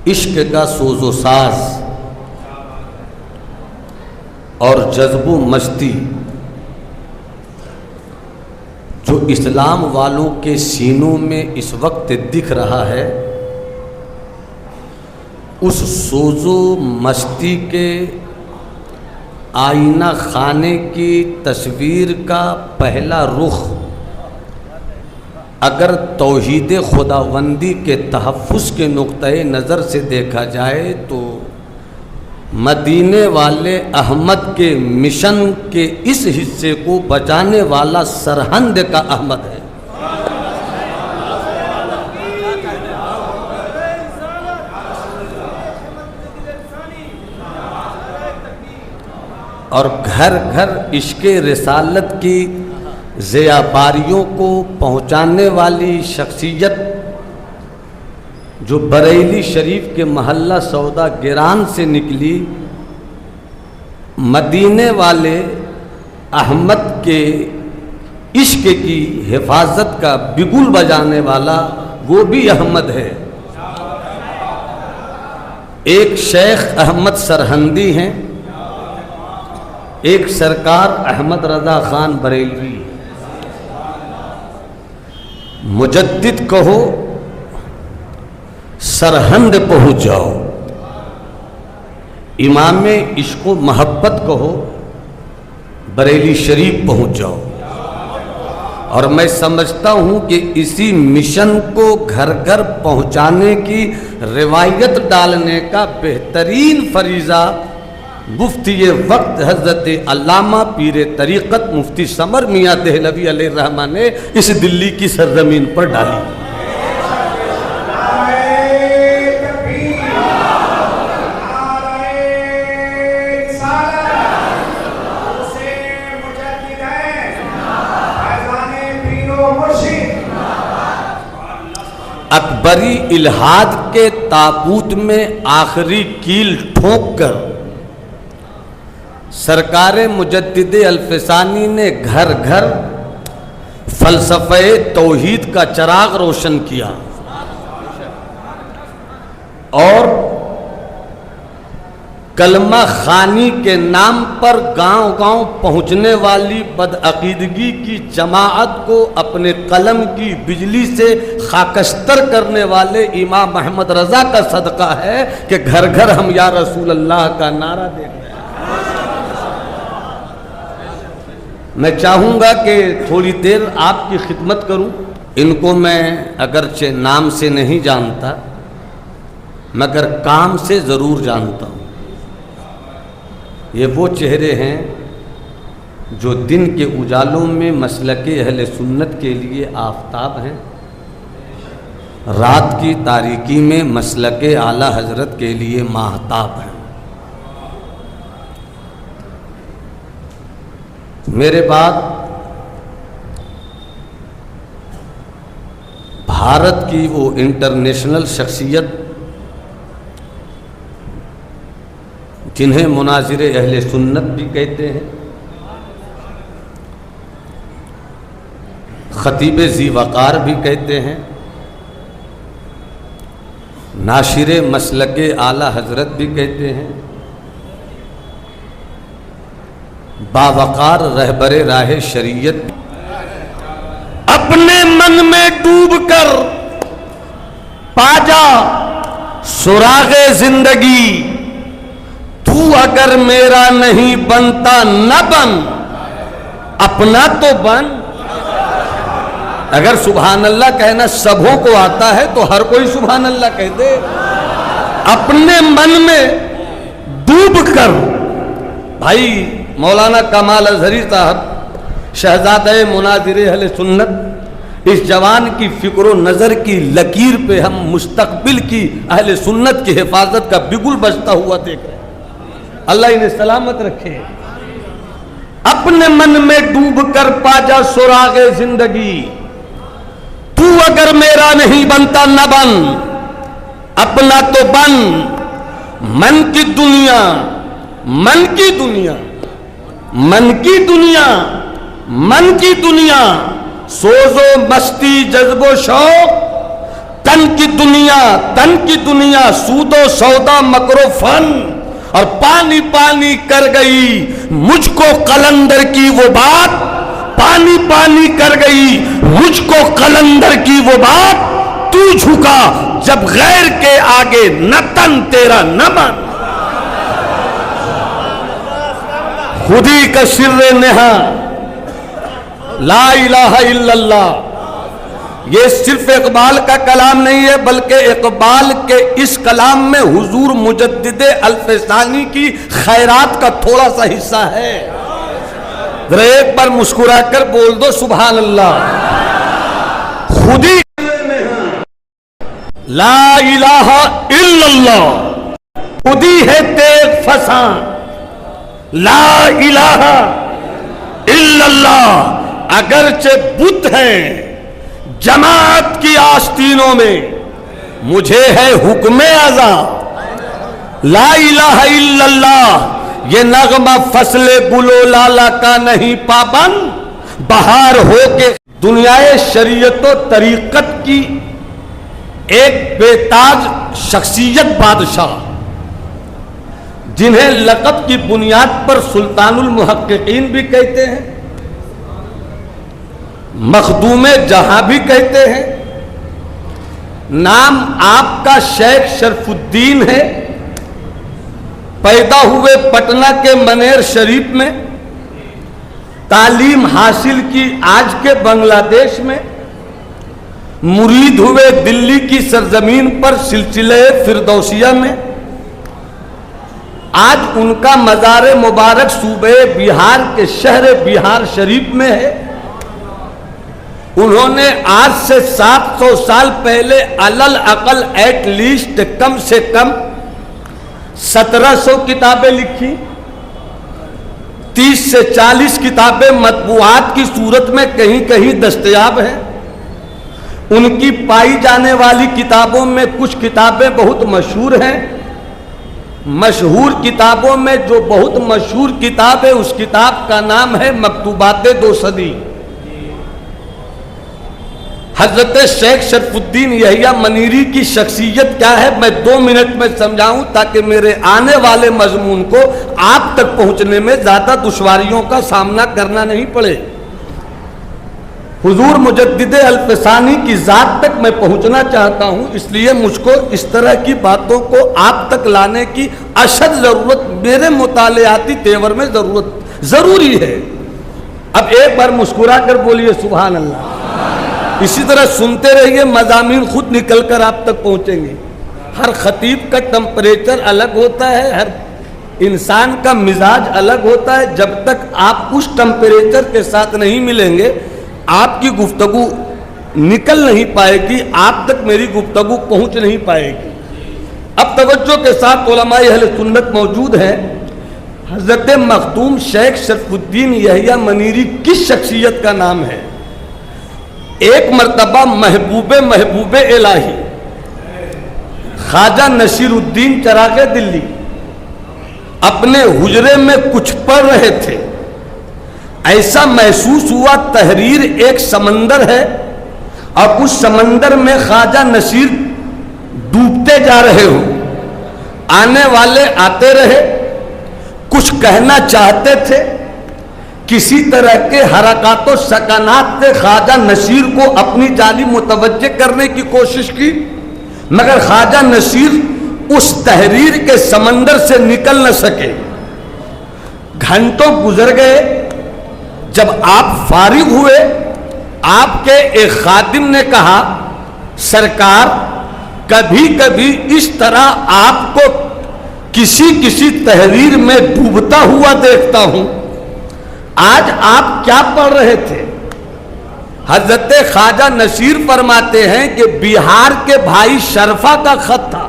इश्क का सोजो साज और जज्बो मस्ती जो इस्लाम वालों के सीनों में इस वक्त दिख रहा है, उस सोजो मस्ती के आईना खाने की तस्वीर का पहला रुख अगर तौहीद खुदावंदी के तहफ़्फ़ुज़ के नुक्ते नज़र से देखा जाए तो मदीने वाले अहमद के मिशन के इस हिस्से को बचाने वाला सरहंद का अहमद है। और घर घर इश्क़े रिसालत की ज़ियाबारियों को पहुँचाने वाली शख्सियत जो बरेली शरीफ के महल्ला सौदा गिरान से निकली, मदीने वाले अहमद के इश्क की हिफाजत का बिगुल बजाने वाला वो भी अहमद है। एक शेख अहमद सरहंदी हैं, एक सरकार अहमद रज़ा ख़ान बरेलवी। मुजद्दिद कहो सरहंद पहुँच जाओ, इमाम इश्क़ व महब्बत कहो बरेली शरीफ पहुँच जाओ। और मैं समझता हूँ कि इसी मिशन को घर घर पहुँचाने की रिवायत डालने का बेहतरीन फरीज़ा मुफ्ती वक्त हज़रत अल्लामा पीर तरीक़त मुफ्ती समर मियाँ देहलवी अलैहिर्रहमा ने इस दिल्ली की सरजमीन पर डाली। अकबरी इल्हाद के ताबूत में आखिरी कील ठोक कर सरकारे मुजद्दिद अल्फसानी ने घर घर फ़लसफ़े तौहीद का चराग रोशन किया और कलमा खानी के नाम पर गांव गांव पहुंचने वाली बदअकीदगी की जमाअत को अपने कलम की बिजली से खाकस्तर करने वाले इमाम अहमद रज़ा का सदका है कि घर घर हम या रसूल अल्लाह का नारा दे रहे हैं। मैं चाहूँगा कि थोड़ी देर आपकी खिदमत करूँ। इनको मैं अगरचे नाम से नहीं जानता मगर काम से ज़रूर जानता हूँ। ये वो चेहरे हैं जो दिन के उजालों में मसलके अहले सुन्नत के लिए आफताब हैं, रात की तारीकी में मसलके आला हजरत के लिए माहताब हैं। मेरे बाद भारत की वो इंटरनेशनल शख्सियत जिन्हें मुनाजिर अहले सुन्नत भी कहते हैं, खतीब ज़ी वक़ार भी कहते हैं, नाशिर मसलके आला हजरत भी कहते हैं, बावकार रहबरे राह शरीयत। अपने मन में डूब कर पाजा सुरागे जिंदगी, तू अगर मेरा नहीं बनता न बन, अपना तो बन। अगर सुभान अल्लाह कहना सबों को आता है तो हर कोई सुभान अल्लाह कह दे। अपने मन में डूब कर भाई मौलाना कमाल अज़हरी साहब शहजादे मुनाजिर अहले सुन्नत, इस जवान की फ़िक्र नज़र की लकीर पे हम मुस्तकबिल की अहले सुन्नत की हिफाजत का बिगुल बजता हुआ देख रहे हैं। अल्लाह इन्हें सलामत रखे। अपने मन में डूब कर पाजा सुरागे जिंदगी, तू अगर मेरा नहीं बनता न बन, अपना तो बन। मन की दुनिया, मन की दुनिया, मन की दुनिया, मन की दुनिया, सोजो मस्ती जज्बो शौक तन की दुनिया सूदो सौदा मकरो फन, और पानी पानी कर गई मुझको कलंदर की वो बात, पानी पानी कर गई मुझको कलंदर की वो बात, तू झुका जब गैर के आगे न तन तेरा न मन। खुदी का सिर्रे नेहा ला इलाहा इल्लल्लाह, ये सिर्फ इकबाल का कलाम नहीं है, बल्कि इकबाल के इस कलाम में हुजूर मुजद्दिद अल्फसानी की खैरात का थोड़ा सा हिस्सा है। जरा एक बार मुस्कुराकर बोल दो सुभान अल्लाह। खुदी ला इलाहा इल्लल्लाह, खुदी है तेग फसा, ला इलाहा इल्लल्लाह। अगरचे बुत हैं जमात की आस्तीनों में, मुझे है हुक्म आज़ा, ला इलाहा इल्लल्लाह। ये नगमा फसले गुलो लाला का नहीं पाबंद, बहार हो के दुनियाए शरीयत व तरीकत की एक बेताज शख्सियत बादशाह, जिन्हें लक़ब की बुनियाद पर सुल्तानुल मुहक्किकीन भी कहते हैं, मखदूम जहां भी कहते हैं। नाम आपका शेख शरफुद्दीन है, पैदा हुए पटना के मनेर शरीफ में, तालीम हासिल की आज के बांग्लादेश में, मुरीद हुए दिल्ली की सरजमीन पर सिलसिले फिरदौसिया में। आज उनका मज़ार मुबारक सूबे बिहार के शहर बिहार शरीफ में है। उन्होंने आज से 700 साल पहले अलल अकल एटलीस्ट कम से कम 1700 किताबें लिखी। 30 से 40 किताबें मतबूआत की सूरत में कहीं कहीं दस्तयाब हैं। उनकी पाई जाने वाली किताबों में कुछ किताबें बहुत मशहूर हैं। मशहूर किताबों में जो बहुत मशहूर किताब है, उस किताब का नाम है मकतूबात दो सदी। हजरत शेख शरफुद्दीन यहिया मनीरी की शख्सियत क्या है, मैं 2 मिनट में समझाऊं ताकि मेरे आने वाले मजमून को आप तक पहुंचने में ज्यादा दुश्वारियों का सामना करना नहीं पड़े। हुजूर मुजद्दिद अल्फसानी की जात तक मैं पहुंचना चाहता हूं, इसलिए मुझको इस तरह की बातों को आप तक लाने की अशद जरूरत, मेरे मुतालियाती तेवर में जरूरी है। अब एक बार मुस्कुरा कर बोलिए सुभान अल्लाह। इसी तरह सुनते रहिए, मज़ामीन खुद निकल कर आप तक पहुंचेंगे। हर खतीब का टेम्परेचर अलग होता है, हर इंसान का मिजाज अलग होता है। जब तक आप उस टेम्परेचर के साथ नहीं मिलेंगे, आपकी गुफ्तगू निकल नहीं पाएगी, आप तक मेरी गुफ्तगू पहुंच नहीं पाएगी। अब तवज्जो के साथ उलमाए अहले सुन्नत मौजूद हैं। हजरत मखदूम शेख शरफुद्दीन यहिया मनीरी किस शख्सियत का नाम है? एक मर्तबा महबूबे इलाही ख्वाजा नसीरुद्दीन चरागे दिल्ली अपने हुजरे में कुछ पढ़ रहे थे। ऐसा महसूस हुआ तहरीर एक समंदर है और उस समंदर में ख्वाजा नसीर डूबते जा रहे हो। आने वाले आते रहे, कुछ कहना चाहते थे, किसी तरह के हरकातों सकानात से ख्वाजा नसीर को अपनी जानिब मुतवज्जे करने की कोशिश की, मगर ख्वाजा नसीर उस तहरीर के समंदर से निकल न सके। घंटों गुजर गए। जब आप फारिग हुए, आपके एक खादिम ने कहा, सरकार, कभी कभी इस तरह आपको किसी तहरीर में डूबता हुआ देखता हूं। आज आप क्या पढ़ रहे थे? हजरत ख्वाजा नसीर फरमाते हैं कि बिहार के भाई शरफा का खत था।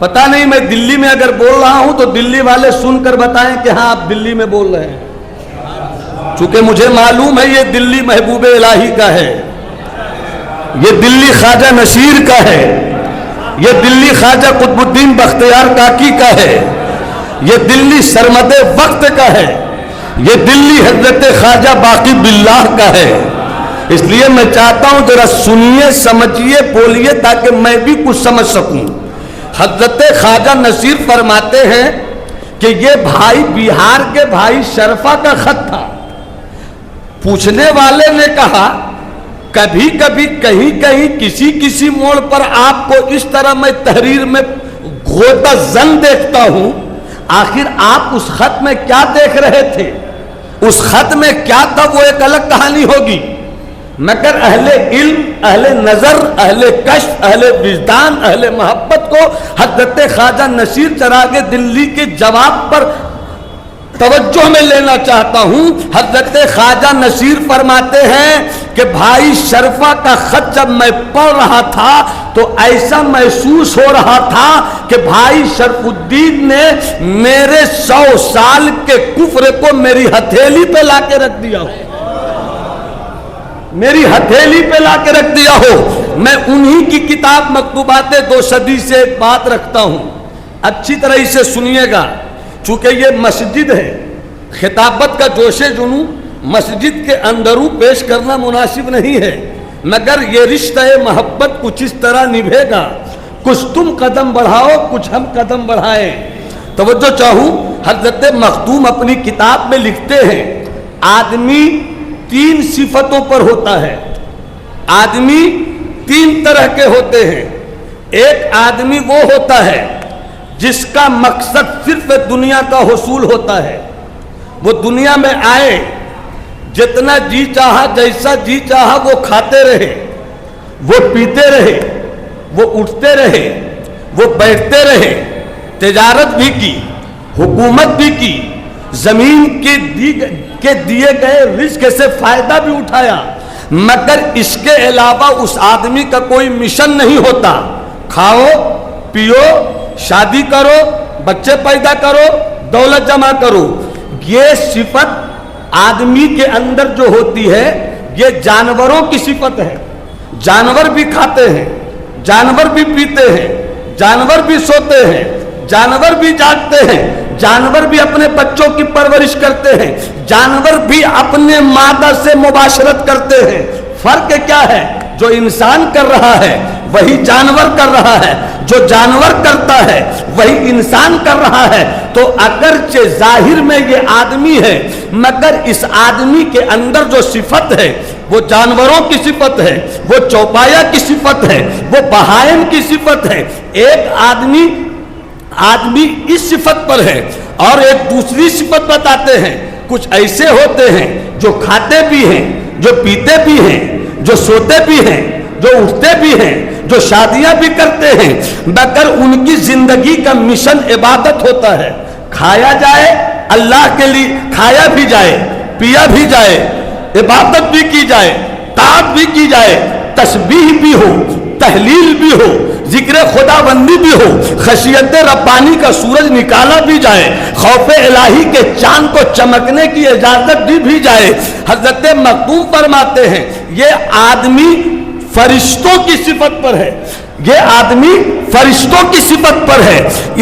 पता नहीं, मैं दिल्ली में अगर बोल रहा हूं तो दिल्ली वाले सुनकर बताएं कि हाँ आप दिल्ली में बोल रहे हैं। चूंकि मुझे मालूम है ये दिल्ली महबूब इलाही का है, ये दिल्ली ख्वाजा नसीर का है, ये दिल्ली ख्वाजा कुतुबुद्दीन बख्तियार काकी का है, ये दिल्ली सरमदे वक्त का है, ये दिल्ली हजरत ख्वाजा बाकी बिल्लाह का है। इसलिए मैं चाहता हूं जरा सुनिए, समझिए, बोलिए, ताकि मैं भी कुछ समझ सकूं। हजरत ख्वाजा नसीर फरमाते हैं कि ये भाई बिहार के भाई शरफा का खत था। पूछने वाले ने कहा कभी कभी कहीं कहीं किसी किसी मोड़ पर आपको इस तरह मैं तहरीर में गोता जन देखता हूं, आखिर आप उस खत में क्या देख रहे थे, उस खत में क्या था, वो एक अलग कहानी होगी। मगर अहले इल्म, अहले नजर, अहले कश्फ, अहले विजदान, अहले मोहब्बत को हजरत ख्वाजा नसीर चरागे दिल्ली के जवाब पर तवज्जो में लेना चाहता हूं। हजरत ख्वाजा नसीर फरमाते हैं कि भाई शरफा का खत जब मैं पढ़ रहा था तो ऐसा महसूस हो रहा था कि भाई शरफुद्दीन ने मेरे 100 साल के कुफ्र को मेरी हथेली पे लाके रख दिया हो, मेरी हथेली पे लाके रख दिया हो। मैं उन्हीं की किताब मकतूबात 2 सदी से एक बात रखता हूं, अच्छी तरह से सुनिएगा। चूंकि ये मस्जिद है, खिताबत का जोशे जुनू मस्जिद के अंदरू पेश करना मुनासिब नहीं है, मगर ये रिश्ता मोहब्बत कुछ इस तरह निभेगा, कुछ तुम कदम बढ़ाओ, कुछ हम कदम बढ़ाएं। तवज्जो चाहूं, हजरत मखदूम अपनी किताब में लिखते हैं आदमी 3 सिफतों पर होता है। आदमी 3 तरह के होते हैं। एक आदमी वो होता है जिसका मकसद सिर्फ दुनिया का हुसूल होता है। वो दुनिया में आए, जितना जी चाहा, जैसा जी चाहा वो खाते रहे, वो पीते रहे, वो उठते रहे, वो बैठते रहे, तिजारत भी की, हुकूमत भी की, जमीन के दिए गए रिस्क से फायदा भी उठाया, मगर इसके अलावा उस आदमी का कोई मिशन नहीं होता। खाओ, पियो, शादी करो, बच्चे पैदा करो, दौलत जमा करो। ये सिफत आदमी के अंदर जो होती है, ये जानवरों की सिफत है। जानवर भी खाते हैं, जानवर भी पीते हैं, जानवर भी सोते हैं, जानवर भी जागते हैं, जानवर भी अपने बच्चों की परवरिश करते हैं, जानवर भी अपने मादा से मुबाशरत करते हैं। फर्क क्या है? जो इंसान कर रहा है वही जानवर कर रहा है, जो जानवर करता है वही इंसान कर रहा है। तो अगरचे जाहिर में ये आदमी है, मगर इस आदमी के अंदर जो सिफत है वो जानवरों की सिफत है, वो चौपाया की सिफत है, वो बहायम की सिफत है। एक आदमी इस सिफत पर है और एक दूसरी सिफत बताते हैं। कुछ ऐसे होते हैं जो खाते भी हैं, जो पीते भी हैं, जो सोते भी हैं, जो उठते भी हैं, जो शादियां भी करते हैं, मगर उनकी जिंदगी का मिशन इबादत होता है। खाया जाए अल्लाह के लिए, खाया भी जाए, पिया भी जाए, इबादत भी की जाए, ताअत भी की जाए, तस्बीह भी हो, तहलील भी हो, जिक्र खुदाबंदी भी हो, खशियत रब्बानी का सूरज निकाला भी जाए, खौफ इलाही के चांद को चमकने की इजाजत दी भी जाए। हजरत मखदूम फरमाते हैं ये आदमी फरिश्तों की सिफत पर है, ये आदमी फरिश्तों की सिफत पर है।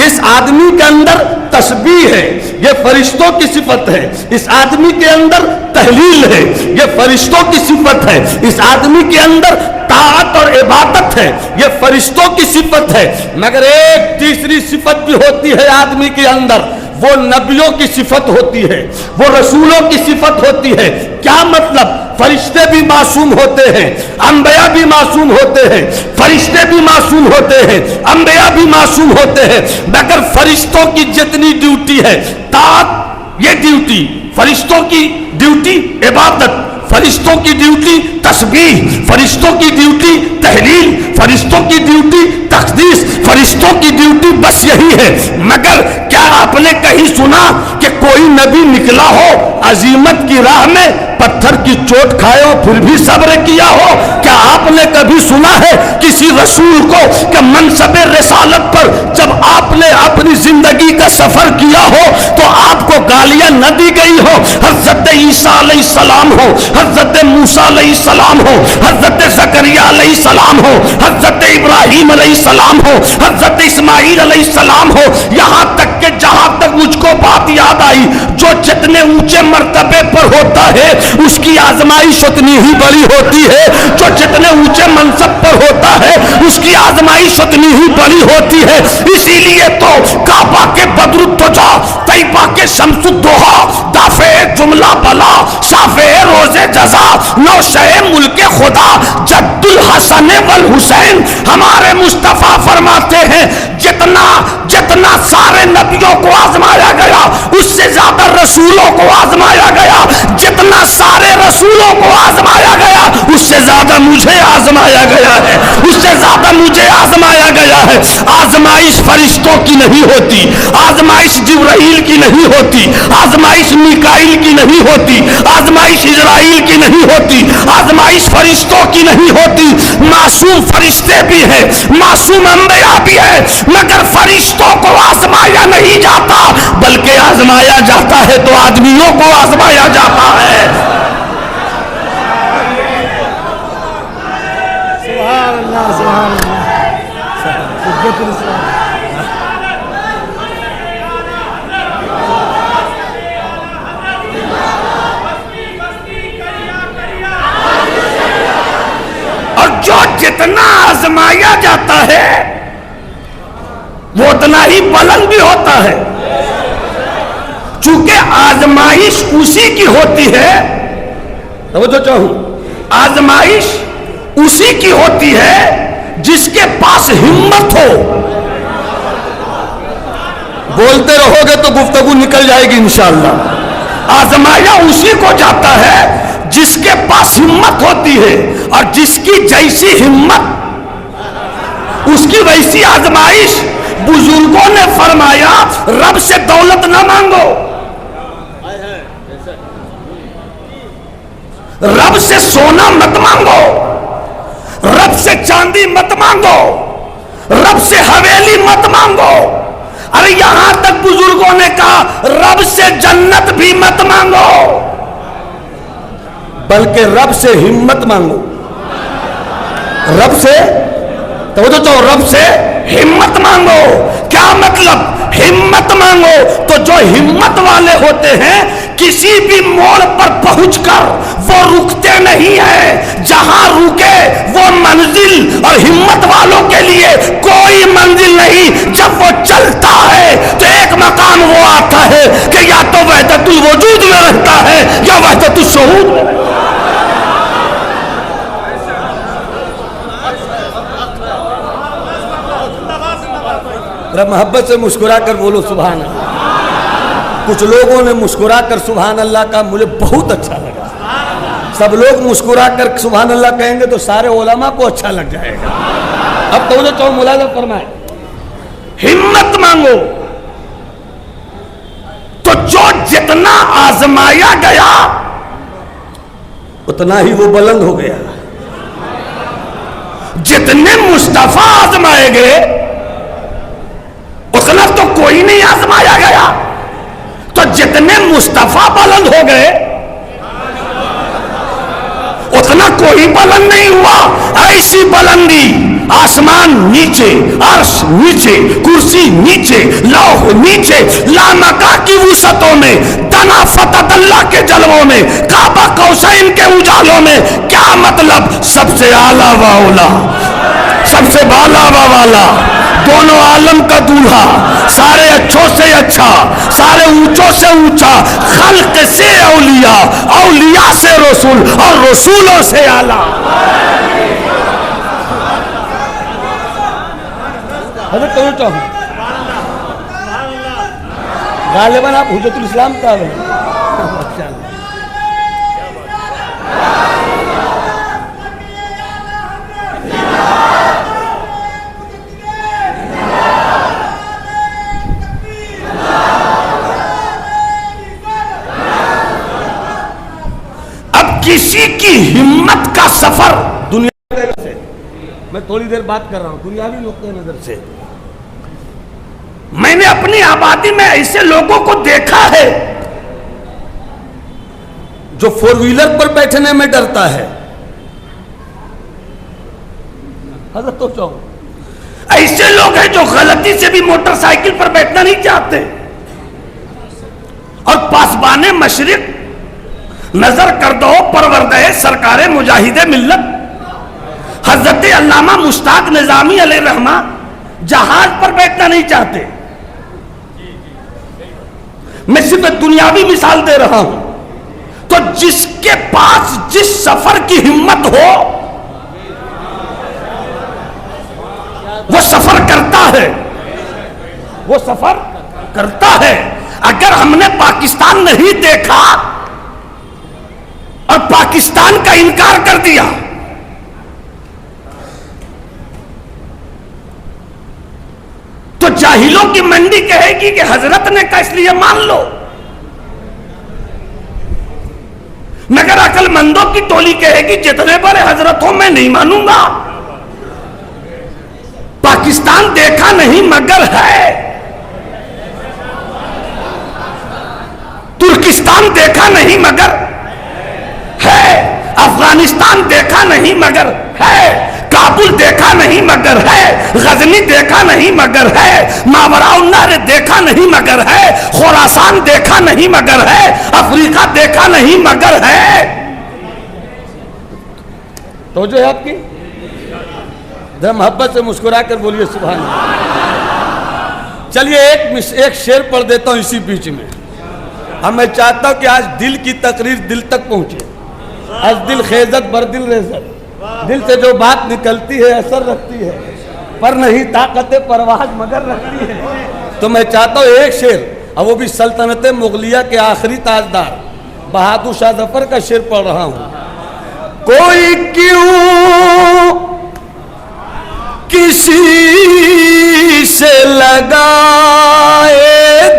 इस आदमी के अंदर तस्बीह है, ये फरिश्तों की सिफत है। इस आदमी के अंदर तहलील है, ये फरिश्तों की सिफत है। इस आदमी के अंदर ताअत और इबादत है, ये फरिश्तों की सिफत है। मगर एक तीसरी सिफत भी होती है आदमी के अंदर, वो नबियों की सिफत होती है, वो रसूलों की सिफत होती है। क्या मतलब? फरिश्ते भी मासूम होते हैं, अंबिया भी मासूम होते हैं, फरिश्ते भी मासूम होते हैं, अंबिया भी मासूम होते हैं, मगर फरिश्तों की जितनी ड्यूटी है ताअत, ये ड्यूटी फरिश्तों की ड्यूटी इबादत, फरिश्तों की ड्यूटी तस्बीह, फरिश्तों की ड्यूटी तहलील, फरिश्तों की ड्यूटी तकदीस, फरिश्तों की ड्यूटी बस यही है। मगर क्या आपने कहीं सुना कि कोई नबी निकला हो अजीमत की राह में, पत्थर की चोट खाए हो फिर भी सब्र किया हो? क्या आपने कभी सुना है किसी रसूल को कि मनसबे रिसालत पर जब आपने अपनी जिंदगी का सफर किया हो तो आपको गालियां न दी गई हो? हजरत ईसा अलैहिस्सलाम हो, हजरत मूसा अलैहिस्सलाम हो, हजरत जकरिया अलैहिस्सलाम हो, हजरत इब्राहिम अलैहिस्सलाम हो, हजरत इस्माईल अलैहिस्सलाम हो, यहां तक कि जहां तक मुझको बात याद आई, जो जितने ऊंचे मर्तबे पर होता है उसकी आजमाइश उतनी ही बड़ी होती है, जो जितने ऊंचे मनसब पर होता है उसकी आजमाइश उतनी ही बड़ी होती है। इसीलिए तो काबा के बदरुद्दोजा, तैयबा के शम्सुद्दोहा, दाफे जुमला बला, शाफे रोजे जजा, नौशे मुल्के खुदा, जद्दुल हसन वल हुसैन। हमारे मुस्तफा फरमाते हैं जितना जितना सारे नबियों को आजमाया गया उससे ज्यादा रसूलों को आजमाया गया, जितना सारे रसूलों को आजमाया गया उससे ज्यादा मुझे आजमाया गया है, उससे ज्यादा मुझे आजमाया गया है। आजमाइश फरिश्तों की नहीं होती, आजमाइश जिब्राइल की नहीं होती, आजमाइश मिकाइल की नहीं होती, आजमाइश इजराइल की नहीं होती, आजमाइश फरिश्तों की नहीं होती। मासूम फरिश्ते भी हैं, मासूम अंबिया भी है, मगर फरिश्तों को आजमाया नहीं जाता, बल्कि आजमाया जाता है तो आदमियों को आजमाया जाता है। सुभान अल्लाह, सुभान अल्लाह। और जो जितना आजमाया जाता है वो उतना ही बुलंद भी होता है। चूंकि आजमाइश उसी की होती है, तो जो चाहूं आजमाइश उसी की होती है जिसके पास हिम्मत हो। बोलते रहोगे तो गुफ्तगू निकल जाएगी इंशाअल्लाह। आजमाया उसी को जाता है जिसके पास हिम्मत होती है, और जिसकी जैसी हिम्मत उसकी वैसी आजमाइश। बुजुर्गों ने फरमाया रब से दौलत ना मांगो, रब से सोना मत मांगो, रब से चांदी मत मांगो, रब से हवेली मत मांगो। अरे यहां तक बुजुर्गों ने कहा रब से जन्नत भी मत मांगो, बल्कि रब से हिम्मत मांगो। रब से तो रब से हिम्मत मांगो। क्या मतलब? हिम्मत मांगो तो जो हिम्मत वाले होते हैं किसी भी मोड़ पर पहुंचकर वो रुकते नहीं है। जहां रुके वो मंजिल, और हिम्मत वालों के लिए कोई मंजिल नहीं। जब वो चलता है तो एक मकाम वो आता है कि या तो वहदतुल वजूद में रहता है या वहदतुल शहूद में रहता है। मोहब्बत से मुस्कुरा कर बोलो सुभान अल्लाह। कुछ लोगों ने मुस्कुरा कर सुभान अल्लाह का, मुझे बहुत अच्छा लगा। सब लोग मुस्कुरा कर सुभान अल्लाह कहेंगे तो सारे उलमा को अच्छा लग जाएगा। अब तो जो चाहो मुलाज़ा फरमाए, हिम्मत मांगो तो जो जितना आजमाया गया उतना ही वो बुलंद हो गया। जितने मुस्तफा आजमाए गए उतना तो कोई नहीं आजमाया गया, तो जितने मुस्तफा बुलंद हो गए उतना कोई बुलंद नहीं हुआ। ऐसी बुलंदी आसमान नीचे, अर्श नीचे, कुर्सी नीचे, लौह नीचे, लामका की वुसतों में, तना फतत अल्लाह के जलवों में, काबा कौसैन के उजालों में। क्या मतलब? सबसे आला व औला, सबसे बाला व वाला, दोनों आलम का दूल्हा, सारे अच्छों से अच्छा, सारे ऊंचों से ऊंचा, खल्क से औलिया, औलिया से रसूल, और रसूलों से आला। गालिबन आप हुज्जतुल इस्लाम का किसी की हिम्मत का सफर दुनिया से, मैं थोड़ी देर बात कर रहा हूं दुनियावी नुक्ते नजर से। मैंने अपनी आबादी में ऐसे लोगों को देखा है जो फोर व्हीलर पर बैठने में डरता है। हजरत तो चाहो ऐसे लोग हैं जो गलती से भी मोटरसाइकिल पर बैठना नहीं चाहते। और पासबाने मशरिक नजर कर दो परवरदे सरकारे मुजाहिदे मिल्लत हजरत अल्लामा मुश्ताक निजामी अलैहि रहमा जहाज पर बैठना नहीं चाहते। मैं सिर्फ दुनियावी मिसाल दे रहा हूं। तो जिसके पास जिस सफर की हिम्मत हो वो सफर करता है, वो सफर करता है। अगर हमने पाकिस्तान नहीं देखा और पाकिस्तान का इनकार कर दिया तो जाहिलों की मंडी कहेगी कि हजरत ने कहा इसलिए मान लो, मगर अकलमंदों की टोली कहेगी जितने बड़े हजरत हो मैं नहीं मानूंगा। पाकिस्तान देखा नहीं मगर है, तुर्किस्तान देखा नहीं मगर है, अफगानिस्तान देखा नहीं मगर है, काबुल देखा नहीं मगर है, गजनी देखा नहीं मगर है, मावराउन्नार देखा नहीं मगर है, खुरासान देखा नहीं मगर है, अफ्रीका देखा नहीं मगर है। तो जो है आपकी जरा मोहब्बत से मुस्कुरा कर बोलिए सुभान अल्लाह। चलिए एक शेर पढ़ देता हूं इसी बीच में। अब मैं चाहता हूं कि आज दिल की तकरीर दिल तक पहुंचे। आज दिल खेजत बर दिल रेजत, दिल से जो बात निकलती है असर रखती है, पर नहीं ताकत परवाज मगर रखती है। तो मैं चाहता हूं एक शेर, और वो भी सल्तनत मुगलिया के आखिरी ताजदार बहादुर शाह जफर का शेर पढ़ रहा हूं। कोई क्यों किसी से लगाए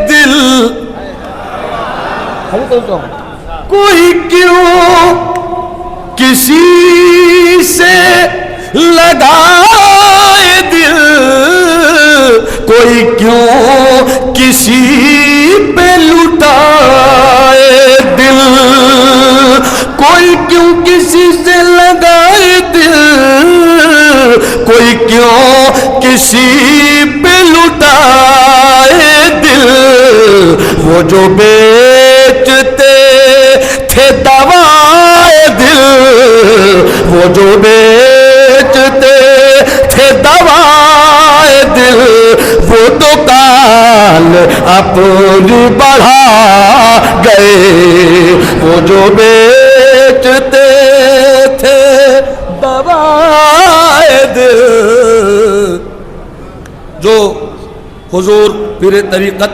दिल, कोई क्यों किसी से लगाए दिल, कोई क्यों किसी पे लुटाए दिल, कोई क्यों किसी से लगाए दिल, कोई क्यों किसी पे लुटाए दिल, वो जो बेचते थे दवाए दिल, वो जो बेचते थे दवाए दिल, वो दुकान अपनी बढ़ा गए, वो जो बेचते थे दवाए दिल। जो हुजूर पीर तरीक़त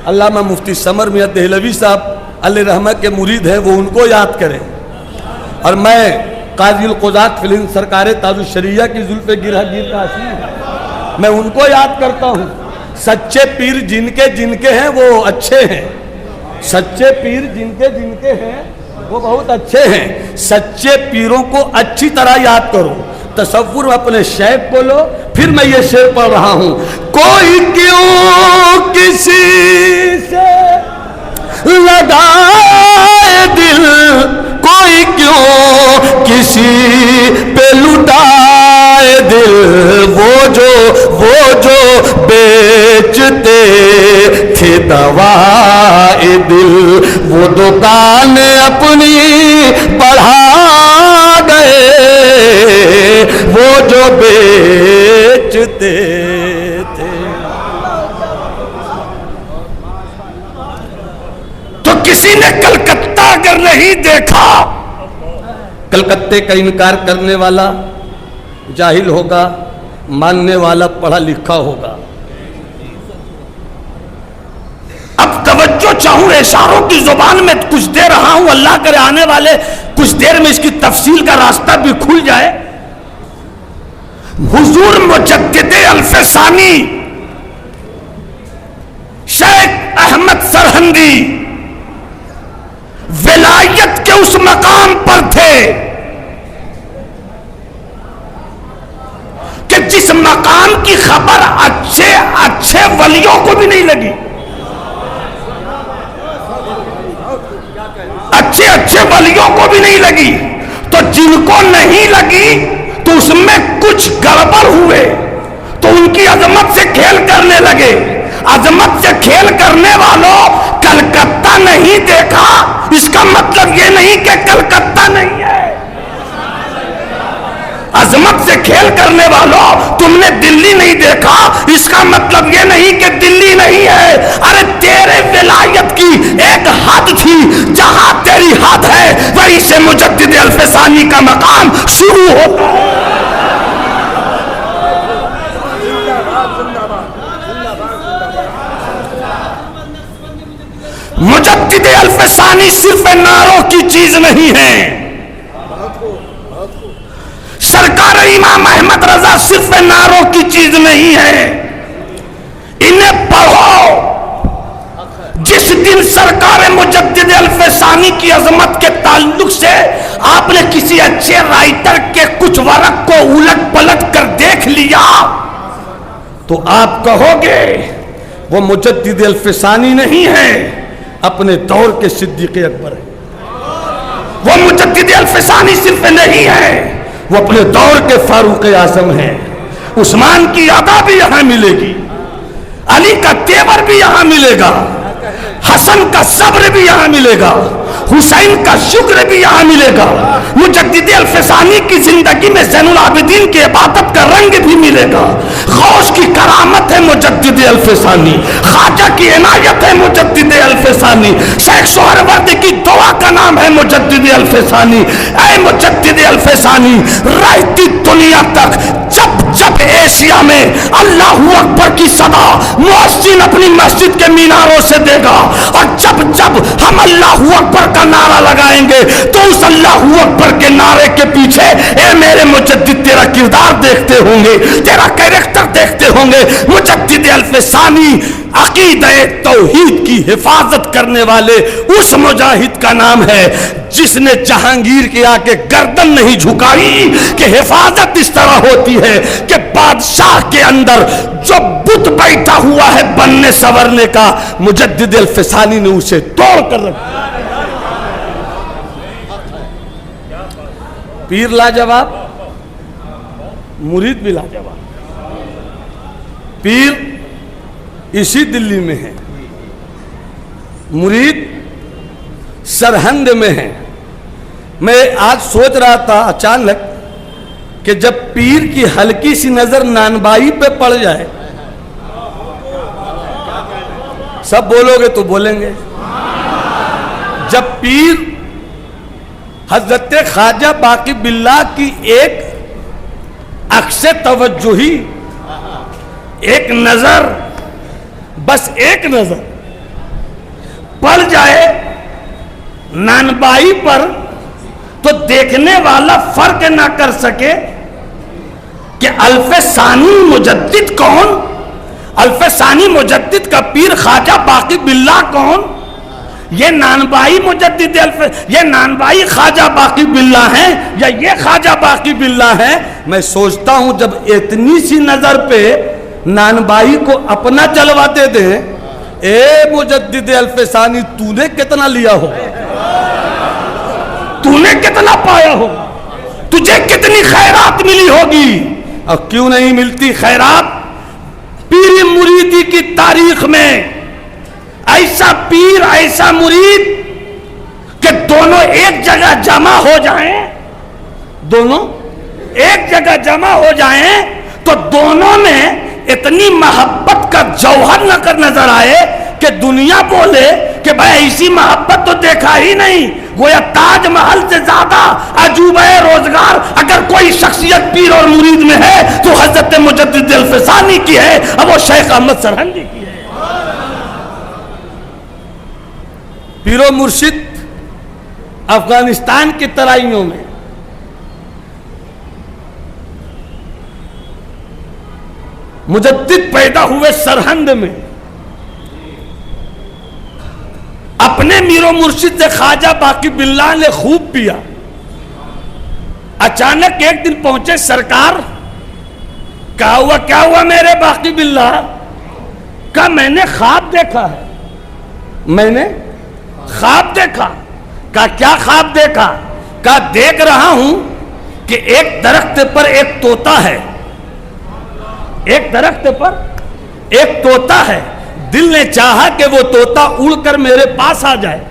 अल्लामा मुफ्ती समर मियां देहलवी साहब अल्लाह रहमत के मुरीद हैं वो उनको याद करें। और मैं काज़िल क़ुज़ात फिल्म सरकारे ताजुल शरिया की जुल्फ़े गिरह गिर का हसीन, मैं उनको याद करता हूँ। सच्चे पीर जिनके जिनके हैं वो अच्छे हैं, सच्चे पीर जिनके जिनके हैं वो बहुत अच्छे हैं। सच्चे पीरों को अच्छी तरह याद करो, तसव्वुर में अपने शेख बोलो। फिर मैं ये शेर पढ़ रहा हूँ। कोई क्यों किसी से लगाए दिल, कोई क्यों किसी पे लुटाए दिल, वो जो बेचते थे दवाए दिल, वो दुकान अपनी बढ़ा गए, वो जो बेचते थे। तो किसी ने कलकत्ता अगर नहीं देखा, कलकत्ते का इनकार करने वाला जाहिल होगा, मानने वाला पढ़ा लिखा होगा। अब तवज्जो चाहूं, इशारों की जुबान में कुछ दे रहा हूं, अल्लाह करे आने वाले कुछ देर में इसकी तफसील का रास्ता भी खुल जाए। हुजूर मुजद्दिदे अल्फसानी शेख अहमद सरहंदी विलायत के उस मकाम पर थे कि जिस मकाम की खबर अच्छे अच्छे वलियों को भी नहीं लगी, अच्छे अच्छे वलियों को भी नहीं लगी। तो जिनको नहीं लगी तो उसमें कुछ गड़बड़ हुए, अजमत से खेल करने लगे। अजमत से खेल करने वालों, कलकत्ता नहीं देखा इसका मतलब ये नहीं कि कलकत्ता नहीं है। अजमत से खेल करने वालों, तुमने दिल्ली नहीं देखा इसका मतलब ये नहीं कि दिल्ली नहीं है। अरे तेरे विलायत की एक हद थी, जहां तेरी हद है वहीं से मुजद्दिद अल्फसानी का मकाम शुरू होता है। मुजद्दिद अल्फसानी सिर्फ नारों की चीज नहीं है। सरकार इमाम अहमद रजा सिर्फ नारों की चीज नहीं है। इन्हें पढ़ो। जिस दिन सरकार मुजद्दिद अल्फसानी की अजमत के ताल्लुक से आपने किसी अच्छे राइटर के कुछ वर्क को उलट पलट कर देख लिया तो आप कहोगे वो मुजद्दिद अल्फसानी नहीं है, अपने दौर के सिद्दीक़ अकबर है। वो मुजद्दिद अल्फसानी सिर्फ नहीं है, वो अपने दौर के फारूक आज़म हैं। उस्मान की अदा भी यहां मिलेगी, अली का तेवर भी यहां मिलेगा, हसन का सब्र भी यहां मिलेगा, हुसैन का शुक्र भी यहां मिलेगा। मुजद्दिद अल्फसानी की जिंदगी में ज़ैनुल आबिदीन की इबादत का रंग भी मिलेगा। गौस की करामत है मुजद्दिद अल्फसानी, ख्वाजा की इनायत है मुजद्दिद अल्फसानी, शेख सोहरवर्दी की दुआ का नाम है मुजद्दिद अल्फसानी। ऐ मुजद्दिद अल्फसानी, रहती दुनिया तक जब जब एशिया में अल्लाहू अकबर की सदा मुअज्जिन अपनी मस्जिद के मीनारों से देगा और जब जब हम अल्लाहू अकबर का नारा लगाएंगे तो उस अल्लाहू अकबर के नारे के पीछे ए मेरे मुजद्दिद तेरा किरदार देखते होंगे, तेरा कैरेक्टर देखते होंगे। मुजद्दिद अल्फसानी अकीदे तौहीद की हिफाजत करने वाले उस मुजाहिद का नाम है जिसने जहांगीर के आके गर्दन नहीं झुकाई कि हिफाजत इस तरह होती है कि बादशाह के अंदर जो बुत बैठा हुआ है बनने संवरने का, मुजद्दिद अल्फसानी ने उसे तोड़ कर रखा। पीर लाजवाब, मुरीद भी लाजवाब। पीर इसी दिल्ली में है, मुरीद सरहंद में है। मैं आज सोच रहा था अचानक कि जब पीर की हल्की सी नजर नानबाई पे पड़ जाए, सब बोलोगे तो बोलेंगे, जब पीर हजरत ख्वाजा बाकी बिल्ला की एक अक्से तवज्जुही, एक नजर, बस एक नजर पड़ जाए नानबाई पर तो देखने वाला फर्क ना कर सके कि अल्फसानी मुजद्दिद कौन, अल्फसानी मुजद्दिद का पीर ख्वाजा बाकी बिल्ला कौन, ये नानबाई मुजद्दिद ये नानबाई ख्वाजा बाकी बिल्ला है या ये ख्वाजा बाकी बिल्ला है। मैं सोचता हूं जब इतनी सी नजर पे नानबाई को अपना चलवाते दे, ए मुजद्दिद अल्फसानी तूने कितना लिया हो, तूने कितना पाया हो, तुझे कितनी खैरात मिली होगी। और क्यों नहीं मिलती खैरात? पीर मुरीदी की तारीख में ऐसा पीर ऐसा मुरीद कि दोनों एक जगह जमा हो जाएं, दोनों एक जगह जमा हो जाएं तो दोनों में इतनी मोहब्बत का जौहर नजर आए कि दुनिया बोले कि भाई ऐसी मोहब्बत तो देखा ही नहीं। गोया ताजमहल से ज्यादा अजूबा रोजगार अगर कोई शख्सियत पीर और मुरीद में है तो हजरत मुजद्दिद अल्फसानी की है, अब वो शेख अहमद सरहंदी की है। पीरो मुर्शिद अफगानिस्तान की तराइयों में मुजद्दिद पैदा हुए सरहंद में, अपने मीरो मुर्शिद से ख्वाजा बाकी बिल्ला ने खूब पिया। अचानक एक दिन पहुंचे सरकार, क्या हुआ मेरे बाकी बिल्ला? का मैंने ख्वाब देखा है, मैंने ख्वाब देखा। का क्या ख्वाब देखा? का देख रहा हूं कि एक दरख्त पर एक तोता है, एक दरख्त पर एक तोता है, दिल ने चाहा कि वो तोता उड़कर मेरे पास आ जाए।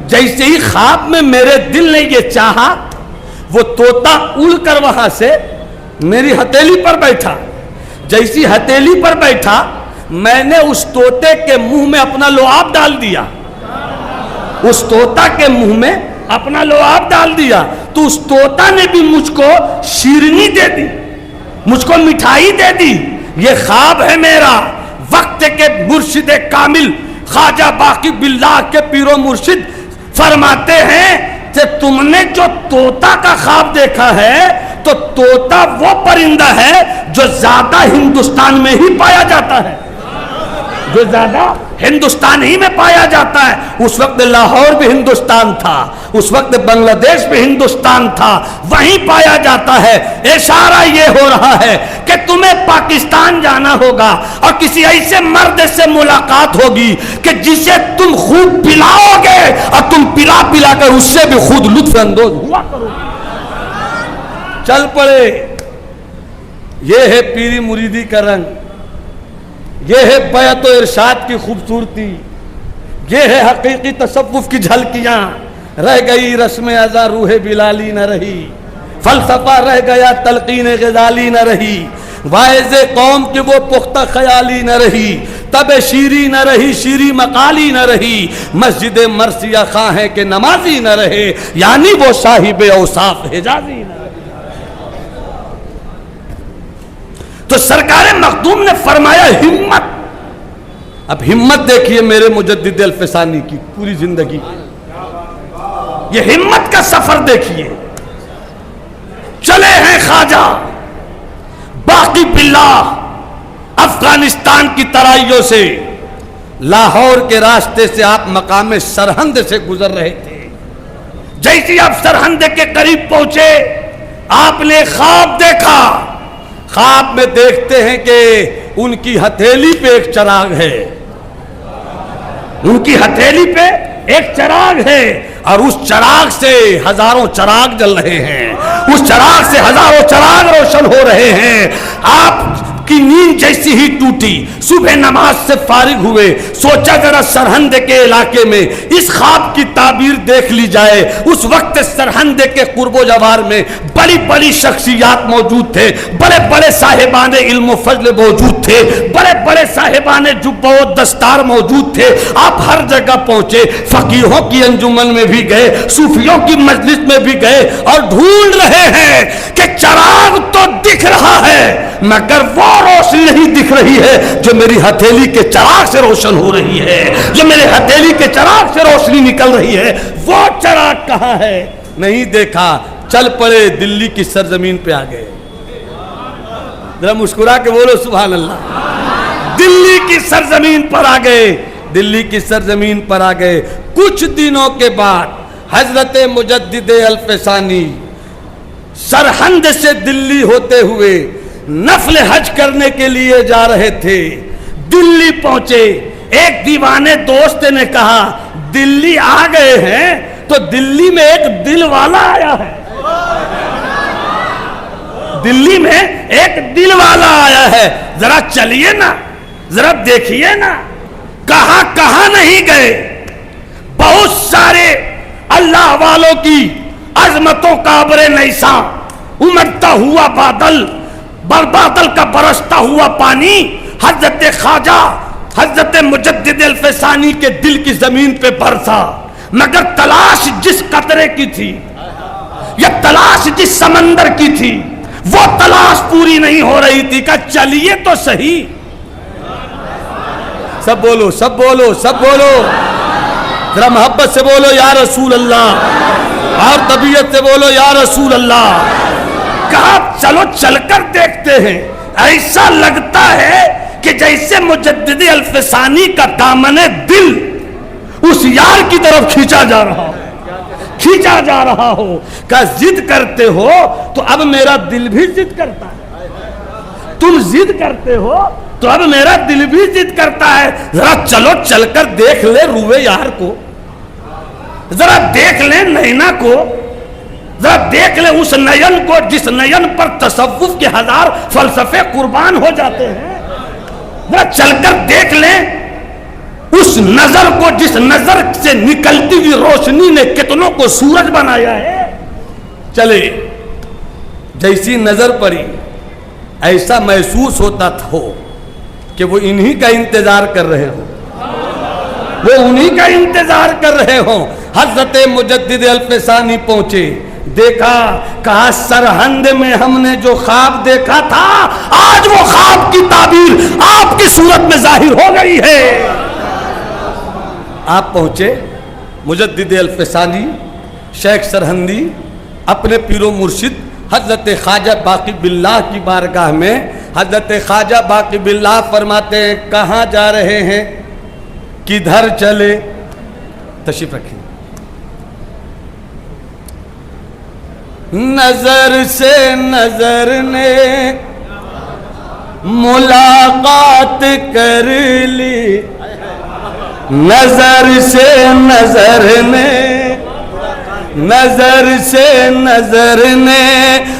जैसे ही ख्वाब में मेरे दिल ने ये चाहा, वो तोता उड़कर वहां से मेरी हथेली पर बैठा। जैसी हथेली पर बैठा, मैंने उस तोते के मुंह में अपना लुआब डाल दिया। उस तोता के मुंह में अपना लुआब डाल दिया तो उस तोता ने भी मुझको शीरनी दे दी, मुझको मिठाई दे दी। ये ख्वाब है मेरा। वक्त के मुर्शिद कामिल ख्वाजा बाकी बिल्लाह के पीरो मुर्शिद फरमाते हैं कि तुमने जो तोता का ख्वाब देखा है, तो तोता वो परिंदा है जो ज्यादा हिंदुस्तान में ही पाया जाता है, जो ज्यादा हिंदुस्तान ही में पाया जाता है। उस वक्त लाहौर भी हिंदुस्तान था, उस वक्त बांग्लादेश भी हिंदुस्तान था, वहीं पाया जाता है। इशारा ये हो रहा है कि तुम्हें पाकिस्तान जाना होगा और किसी ऐसे मर्द से मुलाकात होगी कि जिसे तुम खूब पिलाओगे और तुम पिला पिला कर उससे भी खुद लुत्फ अंदोज हुआ करोगे। चल पड़े। ये है पीरी मुरीदी का रंग, ये है बैत और इरशाद की खूबसूरती, ये है हकीकी तसव्वुफ की झलकियां। रह गई रस्म अज़ा रूह बिलाली न रही, फलसफा रह गया तलकीन गजाली न रही, वाइज़े कौम की वो पुख्ता ख्याली न रही, तब शीरी न रही शीरी मकाली न रही, मस्जिद मरसिया खां है कि नमाजी न रहे, यानी वो साहिब औसाफ हिजाजी न रहे। तो सरकार मखदूम ने फरमाया हिम्मत। अब हिम्मत देखिए मेरे मुजद्दिद अल-फ़सानी की पूरी जिंदगी, ये हिम्मत का सफर देखिए। चले हैं ख्वाजा बाकी बिल्लाह अफगानिस्तान की तराइयों से, लाहौर के रास्ते से आप मकाम सरहंद से गुजर रहे थे। जैसे आप सरहंद के करीब पहुंचे, आपने ख्वाब देखा। ख्वाब में देखते हैं कि उनकी हथेली पे एक चिराग है, उनकी हथेली पे एक चिराग है और उस चिराग से हजारों चिराग जल रहे हैं, उस चिराग से हजारों चिराग रोशन हो रहे हैं। आपकी नींद जैसी ही टूटी, सुबह नमाज से फारिग हुए, सोचा जरा सरहंद के इलाके में इस ख्वाब की ताबीर देख ली जाए। उस वक्त सरहंद के कुर्बो जवार में बड़ी बड़ी शख्सियात मौजूद थे, बड़े बड़े साहिबान इल्म फजल मौजूद थे, बड़े बड़े साहिबान जुब्बा व दस्तार मौजूद थे। आप हर जगह पहुंचे, फकीहों की अंजुमन में भी गए, सूफियों की मजलिस में भी गए और ढूंढ रहे हैं कि चिराग तो दिख रहा है मगर वो रोशनी नहीं दिख रही है जो मेरी हथेली के चिराग से रोशन हो रही है, जो मेरे हथेली के चिराग से रोशनी निकल रही है। वो चिराग कहां है? नहीं देखा। चल पड़े, दिल्ली की सरजमीन पे आ गए। जरा मुस्कुरा के बोलो सुभान अल्लाह। दिल्ली की सरजमीन पर आ गए, दिल्ली की सरजमीन पर आ गए। कुछ दिनों के बाद हजरत मुजद्दिद अल-फ़सानी सरहंद से दिल्ली होते हुए नफल हज करने के लिए जा रहे थे। दिल्ली पहुंचे, एक दीवाने दोस्त ने कहा दिल्ली आ गए हैं तो दिल्ली में एक दिल वाला आया है, दिल्ली में एक दिल वाला आया है, जरा चलिए ना, जरा देखिए ना। कहां कहां नहीं गए, बहुत सारे अल्लाह वालों की अजमतों का अब्रे नैसा, उमड़ता हुआ बादल, बादल का बरसता हुआ पानी हजरत ख्वाजा हजरत मुजद्दिद अल-फ़सानी के दिल की जमीन पे बरसा। मगर तलाश जिस कतरे की थी या तलाश जिस समंदर की थी, वो तलाश पूरी नहीं हो रही थी। का चलिए तो सही। सब बोलो, सब बोलो, सब बोलो, जरा मोहब्बत से बोलो या रसूल अल्लाह, और तबीयत से बोलो या रसूल अल्लाह। कहा चलो चलकर देखते हैं। ऐसा लगता है कि जैसे मुजद्दिद अल-फ़सानी का दामने दिल उस यार की तरफ खींचा जा रहा हो, खींचा जा रहा हो। का जिद करते हो तो अब मेरा दिल भी जिद करता है, तुम जिद करते हो तो अब मेरा दिल भी जिद करता है। जरा चलो चलकर देख ले रूए यार को, जरा देख ले नैना को, जरा देख ले उस नयन को जिस नयन पर तसव्वुफ के हजार फलसफे कुर्बान हो जाते हैं। जरा चलकर देख लें उस नजर को, जिस नजर से निकलती हुई रोशनी ने कितनों को सूरज बनाया है। चले, जैसी नजर पड़ी ऐसा महसूस होता था कि वो इन्हीं का इंतजार कर रहे हो, वो उन्हीं का इंतजार कर रहे हो। हजरत मुजद्दिद अल्फसानी पहुंचे, देखा, कहा सरहंद में हमने जो ख्वाब देखा था आज वो ख्वाब की ताबीर आपकी सूरत में जाहिर हो गई है। आप पहुंचे, मुजद्दिद अल्फसानी शेख सरहंदी अपने पीरो मुर्शिद हजरत ख्वाजा बाकी बिल्लाह की बारगाह में। हजरत ख्वाजा बाकी बिल्लाह फरमाते हैं, कहाँ जा रहे हैं, किधर चले? तशरीफ रखिए। नजर से नजर ने मुलाकात कर ली, नजर से नजर ने, नजर से नजर ने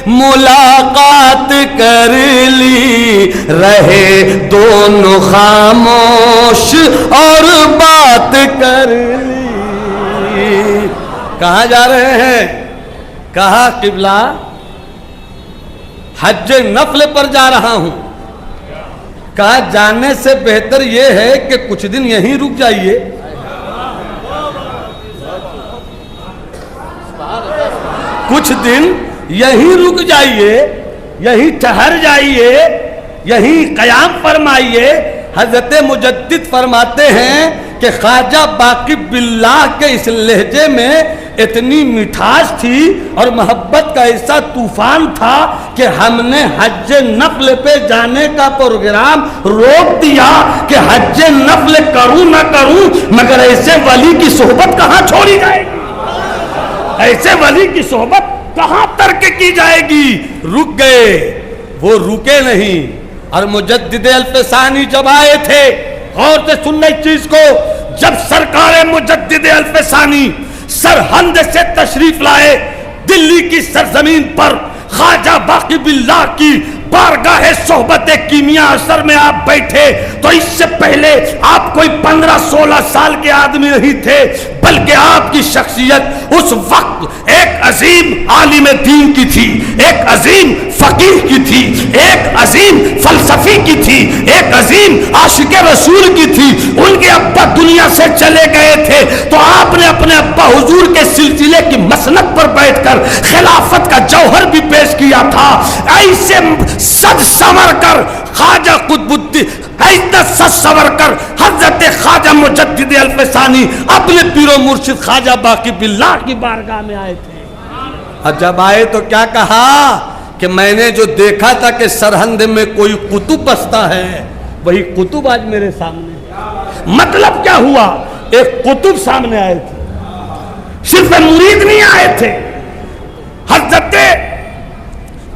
मुलाकात कर ली, रहे दोनों खामोश और बात कर ली। कहाँ जा रहे हैं? कहा किबला हज नफल पर जा रहा हूं। कहा जाने से बेहतर यह है कि कुछ दिन यहीं रुक जाइए। कुछ दिन यहीं रुक जाइए, यहीं ठहर जाइए, यहीं कयाम फरमाइए। हजरत मुजद्दिद फरमाते हैं कि ख्वाजा बाकी बिल्लाह के इस लहजे में इतनी मिठास थी और मोहब्बत का ऐसा तूफान था कि हमने हज नफल पे जाने का प्रोग्राम रोक दिया कि हज नफल करूं ना करूं, मगर ऐसे वली की सोहबत कहां छोड़ी जाएगी, ऐसे वली की सोहबत कहां तर्क की जाएगी। रुक गए, वो रुके नहीं। और मुजद्दिद अल्फसानी जब आए थे, गौर से सुनने इस चीज को, जब सरकार मुजद्दिद अल्फसानी सरहंद से तशरीफ लाए दिल्ली की सरजमीन पर, ख्वाजा बाकी बिल्लाह की बारगाह सोहबत कीमिया असर में आप बैठे, तो इससे पहले आप कोई 15-16 साल के आदमी नहीं थे, बल्कि आपकी शख्सियत उस वक्त एक अजीम आलिम दीन की थी, एक अजीम फकीह की थी, एक अजीम फलसफी की थी, एक अजीम आशिक रसूल की थी। उनके अब्बा दुनिया से चले गए थे, तो आपने अपने अब्बा हुजूर के सिलसिले की मसनद पर बैठकर खिलाफत का जौहर भी पेश किया था। ऐसे सज संवर कर ख्वाजा कुतुबुद्दीन, ऐसा सज संवर कर हजरत ख्वाजा मुजद्दिद अल्फसानी अपने पीरो मुर्शिद ख्वाजा बाकी बिल्लाह की बारगाह में आए थे। और जब आए तो क्या कहा कि मैंने जो देखा था कि सरहंद में कोई कुतुब बसता है, वही कुतुब आज मेरे सामने। मतलब क्या हुआ? एक कुतुब सामने आए थे, सिर्फ मुरीद नहीं आए थे, हजरत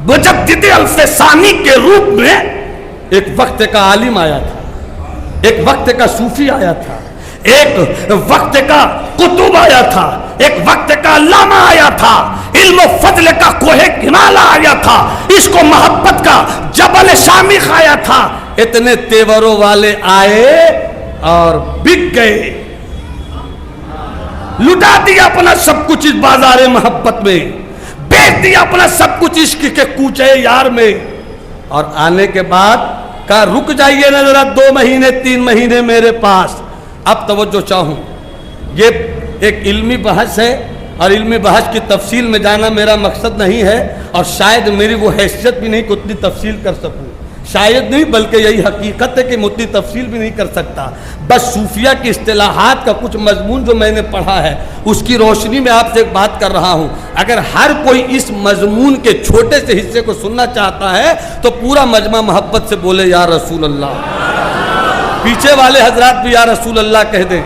मुजद्दिद अल्फसानी के रूप में एक वक्त का आलिम आया था, एक वक्त का सूफी आया था, एक वक्त का कुतुब आया था, एक वक्त का अल्लामा आया था, इल्म फजल का कोहे हिमाला आया था, इसको मोहब्बत का जबल शामिख आया था। इतने तेवरों वाले आए और बिक गए, लुटा दिया अपना सब कुछ इस बाजारे मोहब्बत में, बेच दिया अपना सब कुछ इश्क के कूचे यार में। और आने के बाद कहा रुक जाइए ना जरा 2 महीने 3 महीने मेरे पास। अब तवज्जो चाहूं, ये एक इल्मी बहस है और इल्मी बहस की तफसील में जाना मेरा मकसद नहीं है, और शायद मेरी वो हैसियत भी नहीं कि उतनी तफसील कर सकूं, शायद नहीं, बल्कि यही हकीकत है कि मैं उतनी तफसील भी नहीं कर सकता। बस सूफिया की इस्तिलाहात का कुछ मजमून जो मैंने पढ़ा है उसकी रोशनी में आपसे एक बात कर रहा हूं। अगर हर कोई इस मजमून के छोटे से हिस्से को सुनना चाहता है तो पूरा मजमा मोहब्बत से बोले या रसूल अल्लाह, पीछे वाले हजरात भी या रसूल अल्लाह कह दें।